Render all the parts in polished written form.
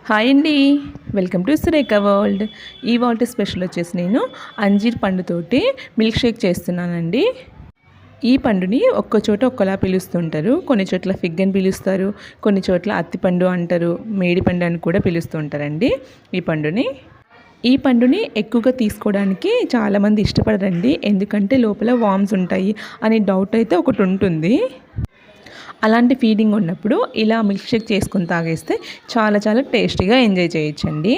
Hi అండి, welcome to Surekha world. ఈ world special వచ్చేసి నేను అంజీర్ పండుతోటి మిల్క్ షేక్ చేస్తున్నానండి. ఈ పండుని ఒక్క చోట ఒక్కలా పిలుస్తుంటారు. కొన్ని చోట్ల ఫిగ్ అని పిలుస్తారు, కొన్ని చోట్ల అత్తిపండు అంటారు, మేడిపండు అని కూడా పిలుస్తుంటారండి. ఈ పండుని ఎక్కువగా తీసుకోవడానికి చాలామంది ఇష్టపడరండి, ఎందుకంటే లోపల వామ్స్ ఉంటాయి అనే డౌట్ అయితే ఒకటి ఉంటుంది. అలాంటి ఫీడింగ్ ఉన్నప్పుడు ఇలా మిల్క్ షేక్ చేసుకొని తాగేస్తే చాలా చాలా టేస్టీగా ఎంజాయ్ చేయొచ్చండి.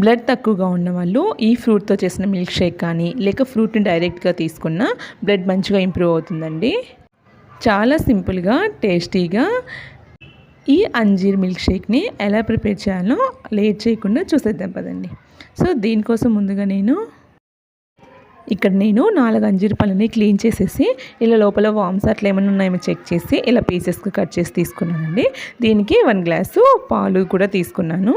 బ్లడ్ తక్కువగా ఉన్న వాళ్ళు ఈ ఫ్రూట్తో చేసిన మిల్క్ షేక్ కానీ లేక ఫ్రూట్ని డైరెక్ట్గా తీసుకున్న బ్లడ్ మంచిగా ఇంప్రూవ్ అవుతుందండి. చాలా సింపుల్గా టేస్టీగా ఈ అంజీర్ మిల్క్ షేక్ని ఎలా ప్రిపేర్ చేయాలో లేట్ చేయకుండా చూసేద్దాం పదండి. సో దీనికోసం ముందుగా ఇక్కడ నేను 4 అంజీర్ పళ్ళని క్లీన్ చేసేసి ఇలా లోపల వామ్స్ అట్లా ఏమైనా ఉన్నాయేమో చెక్ చేసి ఇలా పీసెస్గా కట్ చేసి తీసుకున్నానండి. దీనికి 1 గ్లాసు పాలు కూడా తీసుకున్నాను.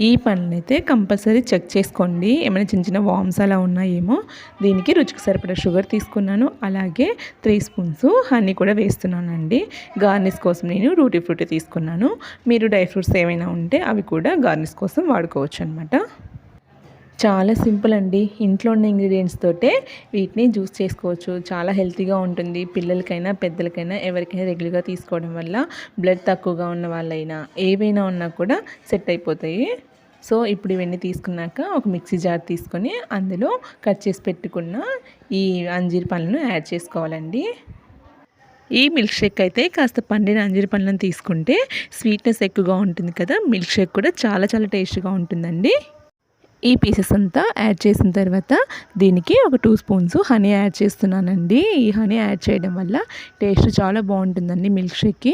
ఈ పళ్ళని అయితే కంపల్సరీ చెక్ చేసుకోండి, ఏమైనా చిన్న చిన్న వామ్స్ అలా ఉన్నాయేమో. దీనికి రుచికి సరిపడా షుగర్ తీసుకున్నాను, అలాగే 3 స్పూన్స్ హనీ కూడా వేస్తున్నానండి. గార్నిష్ కోసం నేను రూటీ ఫ్రూటీ తీసుకున్నాను. మీరు డ్రై ఫ్రూట్స్ ఏమైనా ఉంటే అవి కూడా గార్నిష్ కోసం వాడుకోవచ్చు అనమాట. చాలా సింపుల్ అండి, ఇంట్లో ఉన్న ఇంగ్రీడియంట్స్ తోటే వీటిని జ్యూస్ చేసుకోవచ్చు. చాలా హెల్తీగా ఉంటుంది. పిల్లలకైనా పెద్దలకైనా ఎవరికైనా రెగ్యులర్గా తీసుకోవడం వల్ల బ్లడ్ తక్కువగా ఉన్న వాళ్ళైనా ఏవైనా ఉన్నా కూడా సెట్ అయిపోతాయి. సో ఇప్పుడు ఇవన్నీ తీసుకున్నాక ఒక మిక్సీ జార్ తీసుకొని అందులో కట్ చేసి పెట్టుకున్న ఈ అంజీర్ పళ్ళను యాడ్ చేసుకోవాలండి. ఈ మిల్క్ షేక్ అయితే కాస్త పండిన అంజీర్ పళ్ళను తీసుకుంటే స్వీట్నెస్ ఎక్కువగా ఉంటుంది కదా, మిల్క్ షేక్ కూడా చాలా చాలా టేస్ట్గా ఉంటుందండి. ఈ పీసెస్ అంతా యాడ్ చేసిన తర్వాత దీనికి ఒక 2 స్పూన్స్ హనీ యాడ్ చేస్తున్నానండి. ఈ హనీ యాడ్ చేయడం వల్ల టేస్ట్ చాలా బాగుంటుందండి మిల్క్ షేక్కి.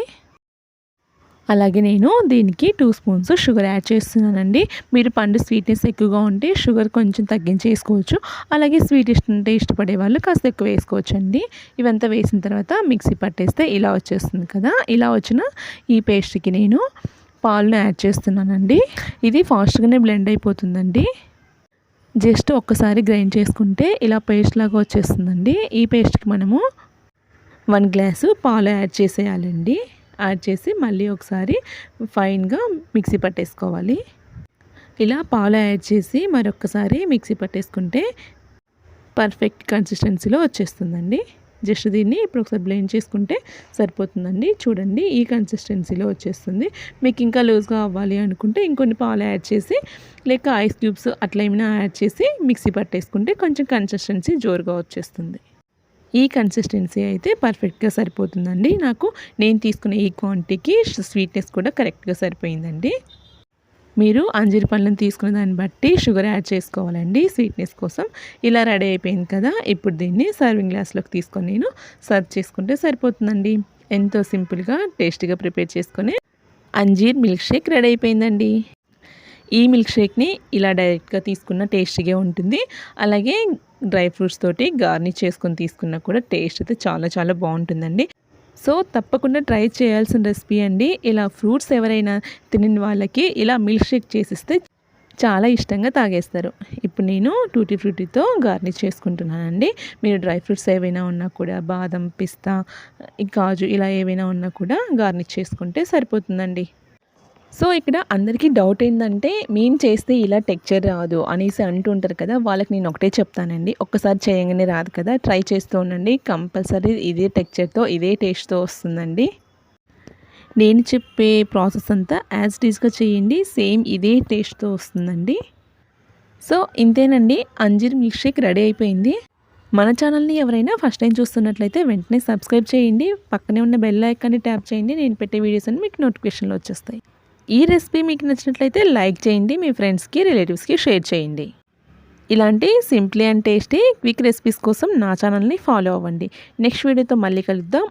అలాగే నేను దీనికి 2 స్పూన్స్ షుగర్ యాడ్ చేస్తున్నానండి. మీరు పండు స్వీట్నెస్ ఎక్కువగా ఉంటే షుగర్ కొంచెం తగ్గించేసుకోవచ్చు, అలాగే స్వీట్ ఇష్టపడే వాళ్ళు కాస్త ఎక్కువ వేసుకోవచ్చు అండి. ఇవంతా వేసిన తర్వాత మిక్సీ పట్టేస్తే ఇలా వచ్చేస్తుంది కదా. ఇలా వచ్చిన ఈ పేస్ట్కి నేను పాలను యాడ్ చేస్తున్నానండి. ఇది ఫాస్ట్గానే బ్లెండ్ అయిపోతుందండి. జస్ట్ ఒక్కసారి గ్రైండ్ చేసుకుంటే ఇలా పేస్ట్ లాగా వచ్చేస్తుందండి. ఈ పేస్ట్కి మనము 1 గ్లాసు పాలు యాడ్ చేసేయాలండి. యాడ్ చేసి మళ్ళీ ఒకసారి ఫైన్గా మిక్సీ పట్టేసుకోవాలి. ఇలా పాలు యాడ్ చేసి మరొకసారి మిక్సీ పట్టేసుకుంటే పర్ఫెక్ట్ కన్సిస్టెన్సీలో వచ్చేస్తుందండి. జస్ట్ దీన్ని ఇప్పుడు ఒకసారి బ్లెండ్ చేసుకుంటే సరిపోతుందండి. చూడండి, ఈ కన్సిస్టెన్సీలో వచ్చేస్తుంది. మీకు ఇంకా లూజ్గా అవ్వాలి అనుకుంటే ఇంకొన్ని పాలు యాడ్ చేసి లేక ఐస్ క్యూబ్స్ అట్లా ఏమైనా యాడ్ చేసి మిక్సీ పట్టేసుకుంటే కొంచెం కన్సిస్టెన్సీ జోరుగా వచ్చేస్తుంది. ఈ కన్సిస్టెన్సీ అయితే పర్ఫెక్ట్గా సరిపోతుందండి. నేను తీసుకున్న ఈ క్వాంటిటీకి స్వీట్నెస్ కూడా కరెక్ట్గా సరిపోయిందండి. మీరు అంజీర్ పళ్ళను తీసుకున్న దాన్ని బట్టి షుగర్ యాడ్ చేసుకోవాలండి స్వీట్నెస్ కోసం. ఇలా రెడీ అయిపోయింది కదా, ఇప్పుడు దీన్ని సర్వింగ్ గ్లాస్లోకి తీసుకొని నేను సర్వ్ చేసుకుంటే సరిపోతుందండి. ఎంతో సింపుల్గా టేస్టీగా ప్రిపేర్ చేసుకొని అంజీర్ మిల్క్ షేక్ రెడీ అయిపోయిందండి. ఈ మిల్క్ షేక్ని ఇలా డైరెక్ట్గా తీసుకున్న టేస్టీగా ఉంటుంది, అలాగే డ్రై ఫ్రూట్స్ తోటి గార్నిష్ చేసుకొని తీసుకున్నా కూడా టేస్ట్ అయితే చాలా చాలా బాగుంటుందండి. సో తప్పకుండా ట్రై చేయాల్సిన రెసిపీ అండి. ఇలా ఫ్రూట్స్ ఎవరైనా తినని వాళ్ళకి ఇలా మిల్క్ షేక్ చేసిస్తే చాలా ఇష్టంగా తాగేస్తారు. ఇప్పుడు నేను టూటీ ఫ్రూటీతో గార్నిష్ చేసుకుంటున్నానండి. మీరు డ్రై ఫ్రూట్స్ ఏవైనా ఉన్నా కూడా బాదం, పిస్తా, కాజు ఇలా ఏవైనా ఉన్నా కూడా గార్నిష్ చేసుకుంటే సరిపోతుందండి. సో ఇక్కడ అందరికీ డౌట్ ఏంటంటే మేము చేస్తే ఇలా టెక్చర్ రాదు అనేసి అంటుంటారు కదా, వాళ్ళకి నేను ఒకటే చెప్తానండి, ఒక్కసారి చేయగానే రాదు కదా, ట్రై చేస్తూ ఉండండి. కంపల్సరీ ఇదే టెక్చర్తో ఇదే టేస్ట్తో వస్తుందండి. నేను చెప్పే ప్రాసెస్ అంతా యాజ్ ఇట్ ఈస్గా చేయండి, సేమ్ ఇదే టేస్ట్తో వస్తుందండి. సో ఇంతేనండి, అంజీర్ మిల్క్ షేక్ రెడీ అయిపోయింది. మన ఛానల్ని ఎవరైనా ఫస్ట్ టైం చూస్తున్నట్లయితే వెంటనే సబ్స్క్రైబ్ చేయండి, పక్కనే ఉన్న బెల్ ఐకాన్ని ట్యాప్ చేయండి. నేను పెట్టే వీడియోస్ అన్ని మీకు నోటిఫికేషన్లో వచ్చేస్తాయి. ఈ రెసిపీ మీకు నచ్చినట్లయితే లైక్ చేయండి, మీ ఫ్రెండ్స్కి రిలేటివ్స్కి షేర్ చేయండి. ఇలాంటి simply and tasty quick recipes కోసం నా ఛానల్ని ఫాలో అవ్వండి. నెక్స్ట్ వీడియోతో మళ్ళీ కలుద్దాం.